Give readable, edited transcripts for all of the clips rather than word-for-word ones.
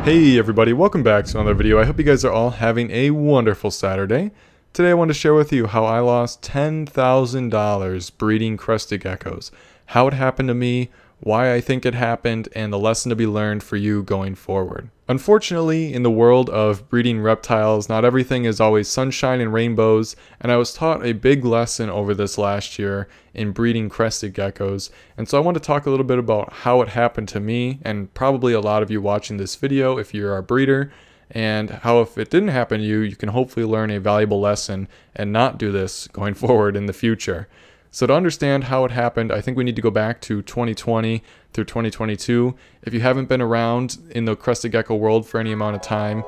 Hey everybody, welcome back to another video. I hope you guys are all having a wonderful Saturday. Today I want to share with you how I lost $10,000 breeding crested geckos, how it happened to me, why I think it happened, and the lesson to be learned for you going forward. Unfortunately, in the world of breeding reptiles, not everything is always sunshine and rainbows, and I was taught a big lesson over this last year in breeding crested geckos. And so I want to talk a little bit about how it happened to me, and probably a lot of you watching this video if you're a breeder, and how if it didn't happen to you, you can hopefully learn a valuable lesson and not do this going forward in the future. So to understand how it happened, I think we need to go back to 2020 through 2022. If you haven't been around in the crested gecko world for any amount of time,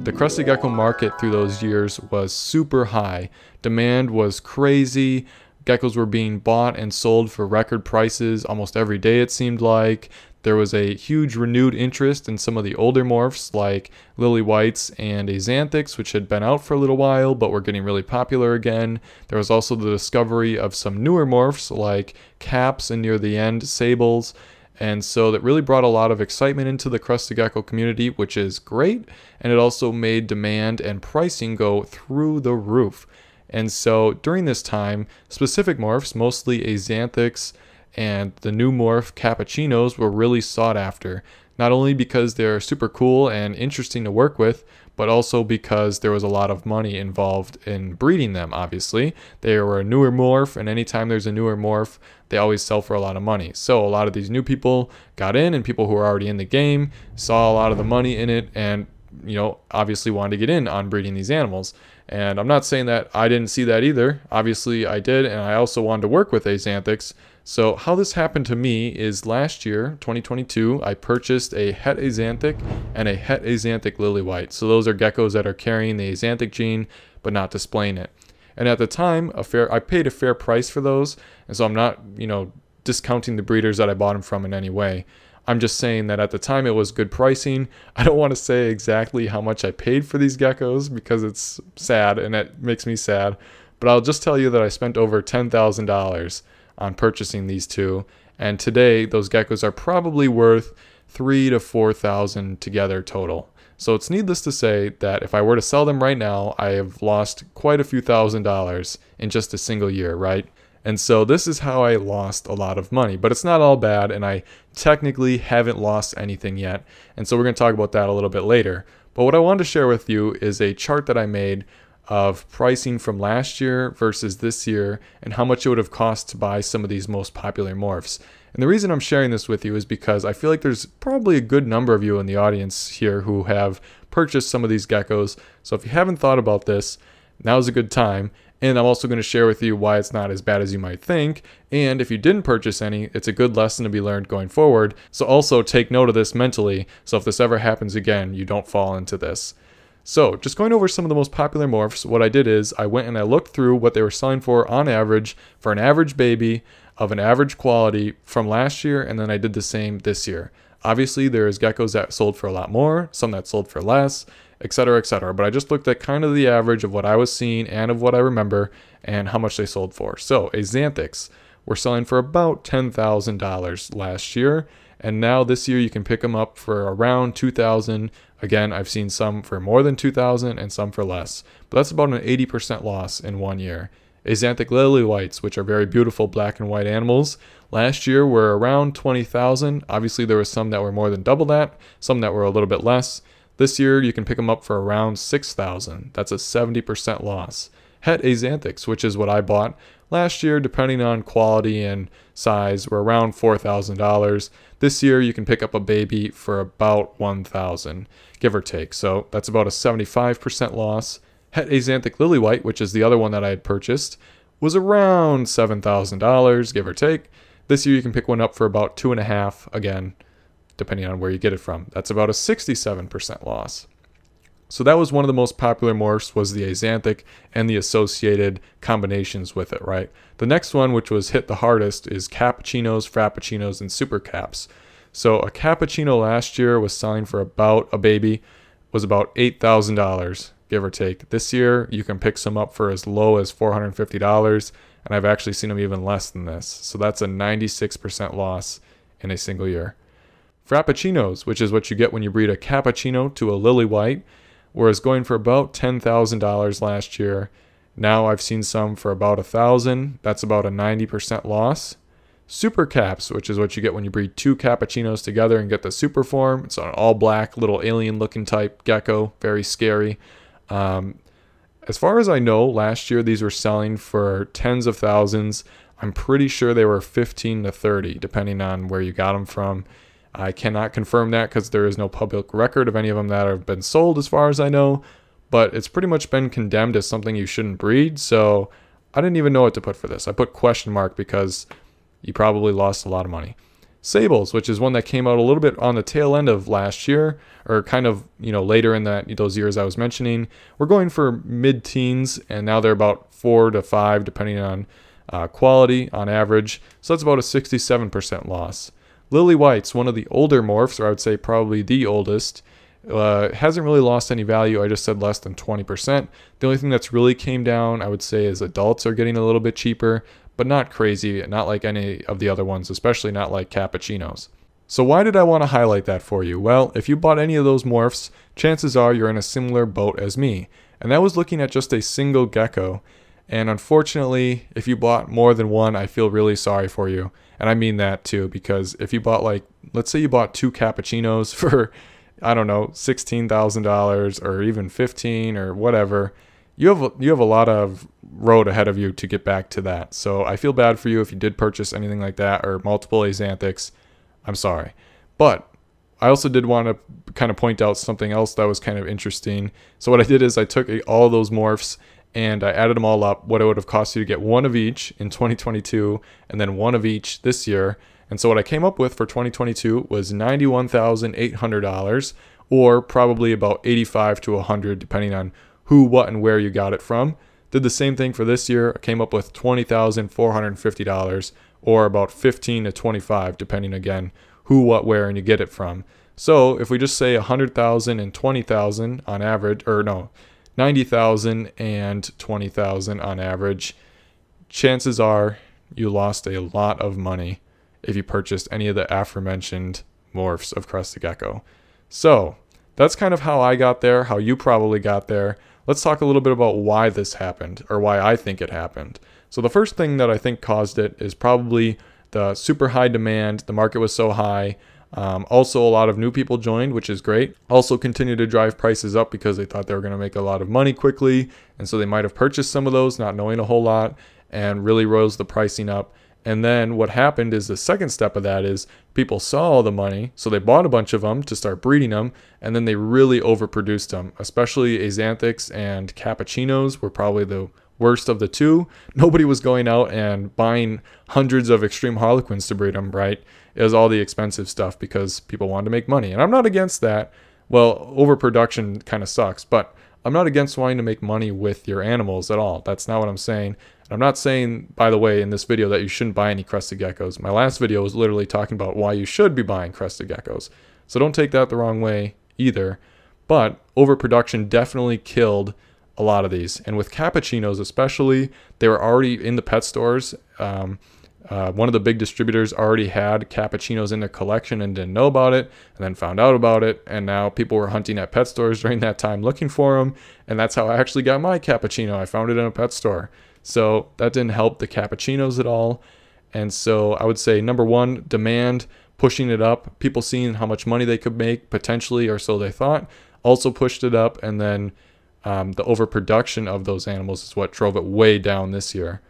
the crested gecko market through those years was super high. Demand was crazy. Geckos were being bought and sold for record prices almost every day, it seemed like. There was a huge renewed interest in some of the older morphs like lily whites and axanthics, which had been out for a little while but were getting really popular again. There was also the discovery of some newer morphs like caps and near the end sables. And so that really brought a lot of excitement into the crested gecko community, which is great. And it also made demand and pricing go through the roof. And so during this time, specific morphs, mostly axanthics, and the new morph cappuccinos were really sought after, not only because they're super cool and interesting to work with, but also because there was a lot of money involved in breeding them. Obviously, they were a newer morph, and anytime there's a newer morph, they always sell for a lot of money. So a lot of these new people got in, and people who were already in the game saw a lot of the money in it and, you know, obviously wanted to get in on breeding these animals. And I'm not saying that I didn't see that either. Obviously I did, and I also wanted to work with axanthics. So how this happened to me is last year, 2022, I purchased a het axanthic and a het axanthic lily white. So those are geckos that are carrying the axanthic gene but not displaying it. And at the time, I paid a fair price for those, and so I'm not, discounting the breeders that I bought them from in any way. I'm just saying that at the time it was good pricing. I don't want to say exactly how much I paid for these geckos because it's sad and it makes me sad, but I'll just tell you that I spent over $10,000 on purchasing these two, and today those geckos are probably worth $3,000 to $4,000 together total. So it's needless to say that if I were to sell them right now, I have lost quite a few $1,000s in just a single year, right? And so this is how I lost a lot of money, but it's not all bad, and I technically haven't lost anything yet. And so we're going to talk about that a little bit later. But what I wanted to share with you is a chart that I made of pricing from last year versus this year and how much it would have cost to buy some of these most popular morphs. And the reason I'm sharing this with you is because I feel like there's probably a good number of you in the audience here who have purchased some of these geckos. So if you haven't thought about this, now's a good time. And I'm also going to share with you why it's not as bad as you might think. And if you didn't purchase any, it's a good lesson to be learned going forward. So also take note of this mentally, so if this ever happens again, you don't fall into this. So just going over some of the most popular morphs, what I did is I went and I looked through what they were selling for on average for an average baby of an average quality from last year, and then I did the same this year. Obviously, there's geckos that sold for a lot more, some that sold for less, etc., etc. But I just looked at kind of the average of what I was seeing and of what I remember and how much they sold for. So axanthics were selling for about $10,000 last year, and now this year you can pick them up for around $2,000. Again, I've seen some for more than $2,000 and some for less, but that's about an 80% loss in 1 year. Axanthic lily whites, which are very beautiful black and white animals, last year were around $20,000. Obviously, there was some that were more than double that, some that were a little bit less. This year, you can pick them up for around $6,000. That's a 70% loss. Het axanthics, which is what I bought last year, depending on quality and size, were around $4,000. This year, you can pick up a baby for about $1,000, give or take. So that's about a 75% loss. Het axanthic lily white, which is the other one that I had purchased, was around $7,000, give or take. This year, you can pick one up for about $2,500, again, depending on where you get it from. That's about a 67% loss. So that was one of the most popular morphs, was the axanthic and the associated combinations with it, right? The next one, which was hit the hardest, is cappuccinos, frappuccinos, and super caps. So a cappuccino last year was selling for about, a baby, was about $8,000, give or take. This year, you can pick some up for as low as $450, and I've actually seen them even less than this. So that's a 96% loss in a single year. Frappuccinos, which is what you get when you breed a cappuccino to a lily white, was going for about $10,000 last year. Now I've seen some for about $1,000. That's about a 90% loss. Super caps, which is what you get when you breed two cappuccinos together and get the super form. It's an all black little alien looking type gecko, very scary. As far as I know, last year these were selling for tens of thousands. I'm pretty sure they were 15 to 30, depending on where you got them from. I cannot confirm that because there is no public record of any of them that have been sold as far as I know, but it's pretty much been condemned as something you shouldn't breed, so I didn't even know what to put for this. I put question mark because you probably lost a lot of money. Sables, which is one that came out a little bit on the tail end of last year, or kind of, later in those years I was mentioning. We're going for mid-teens, and now they're about 4 to 5, depending on quality on average. So that's about a 67% loss. Lily White's one of the older morphs, or I would say probably the oldest. Hasn't really lost any value. I just said less than 20%. The only thing that's really came down, I would say, is adults are getting a little bit cheaper, but not crazy, not like any of the other ones, especially not like cappuccinos. So why did I want to highlight that for you? Well, if you bought any of those morphs, chances are you're in a similar boat as me. And that was looking at just a single gecko. And unfortunately, if you bought more than one, I feel really sorry for you. And I mean that too, because if you bought let's say you bought two cappuccinos for, I don't know, $16,000 or even 15 or whatever, you have a lot of road ahead of you to get back to that. So I feel bad for you if you did purchase anything like that or multiple Axanthics. I'm sorry. But I also did want to kind of point out something else that was kind of interesting. So what I did is I took all those morphs and I added them all up, what it would have cost you to get one of each in 2022 and then one of each this year. And so what I came up with for 2022 was $91,800, or probably about 85 to 100 depending on who, what, and where you got it from. Did the same thing for this year. I came up with $20,450, or about 15 to 25 depending again who, what, where, and you get it from. So if we just say 100,000 and 20,000 on average, or no, 90,000 and 20,000 on average, chances are you lost a lot of money if you purchased any of the aforementioned morphs of Crested Gecko. So that's kind of how I got there, how you probably got there. Let's talk a little bit about why this happened, or why I think it happened. So the first thing that I think caused it is probably the super high demand. The market was so high. Also, a lot of new people joined, which is great. Also continued to drive prices up because they thought they were going to make a lot of money quickly. And so they might have purchased some of those, not knowing a whole lot, and really rose the pricing up. And then what happened is the second step of that is people saw all the money, so they bought a bunch of them to start breeding them, and then they really overproduced them. Especially Axanthics and cappuccinos were probably the worst of the two. Nobody was going out and buying hundreds of extreme harlequins to breed them, right? It was all the expensive stuff because people wanted to make money. And I'm not against that. Well, overproduction kind of sucks, but I'm not against wanting to make money with your animals at all. That's not what I'm saying. I'm not saying, by the way, in this video that you shouldn't buy any Crested Geckos. My last video was literally talking about why you should be buying Crested Geckos. So don't take that the wrong way either. But overproduction definitely killed a lot of these. And with cappuccinos especially, they were already in the pet stores. One of the big distributors already had cappuccinos in their collection and didn't know about it, and then found out about it, and now people were hunting at pet stores during that time looking for them, and that's how I actually got my cappuccino. I found it in a pet store. So that didn't help the cappuccinos at all. And so I would say, number one, demand, pushing it up, people seeing how much money they could make potentially, or so they thought, also pushed it up. And then the overproduction of those animals is what drove it way down this year.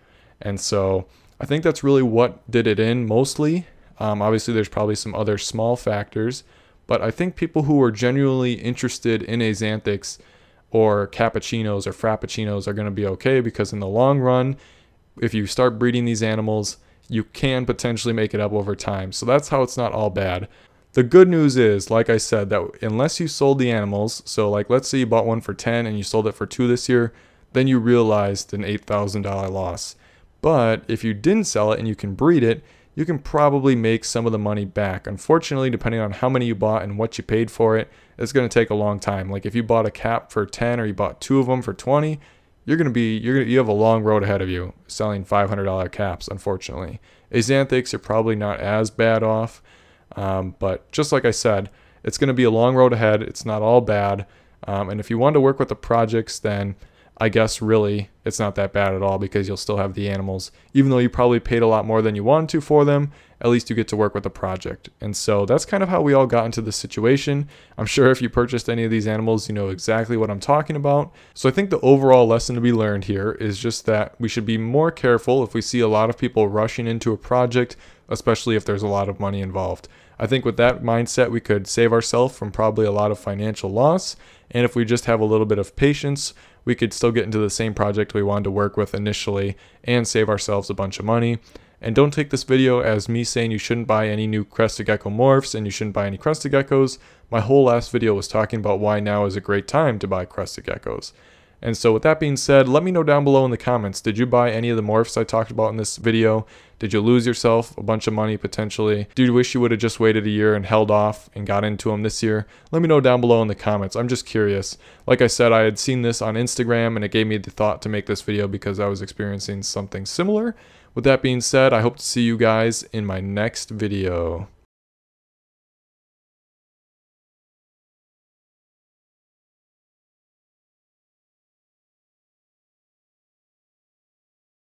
And so I think that's really what did it in mostly. Obviously, there's probably some other small factors, but I think people who are genuinely interested in Axanthics or cappuccinos or frappuccinos are going to be okay, because in the long run, if you start breeding these animals, you can potentially make it up over time. So that's how it's not all bad. The good news is, like I said, that unless you sold the animals, so like let's say you bought one for 10 and you sold it for 2 this year, then you realized an $8,000 loss. But if you didn't sell it and you can breed it, you can probably make some of the money back. Unfortunately, depending on how many you bought and what you paid for it, it's going to take a long time. Like if you bought a cap for 10 or you bought 2 of them for 20, you have a long road ahead of you selling $500 caps, unfortunately. Axanthics are probably not as bad off. But just like I said, it's going to be a long road ahead. It's not all bad. And if you want to work with the projects, then I guess really it's not that bad at all, because you'll still have the animals. Even though you probably paid a lot more than you wanted to for them, at least you get to work with the project. And so that's kind of how we all got into this situation. I'm sure if you purchased any of these animals, you know exactly what I'm talking about. So I think the overall lesson to be learned here is just that we should be more careful if we see a lot of people rushing into a project, especially if there's a lot of money involved. I think with that mindset, we could save ourselves from probably a lot of financial loss. And if we just have a little bit of patience, we could still get into the same project we wanted to work with initially and save ourselves a bunch of money. And don't take this video as me saying you shouldn't buy any new Crested Gecko morphs and you shouldn't buy any Crested Geckos. My whole last video was talking about why now is a great time to buy Crested Geckos. And so with that being said, let me know down below in the comments, did you buy any of the morphs I talked about in this video? Did you lose yourself a bunch of money potentially? Do you wish you would have just waited a year and held off and got into them this year? Let me know down below in the comments. I'm just curious. Like I said, I had seen this on Instagram and it gave me the thought to make this video because I was experiencing something similar. With that being said, I hope to see you guys in my next video.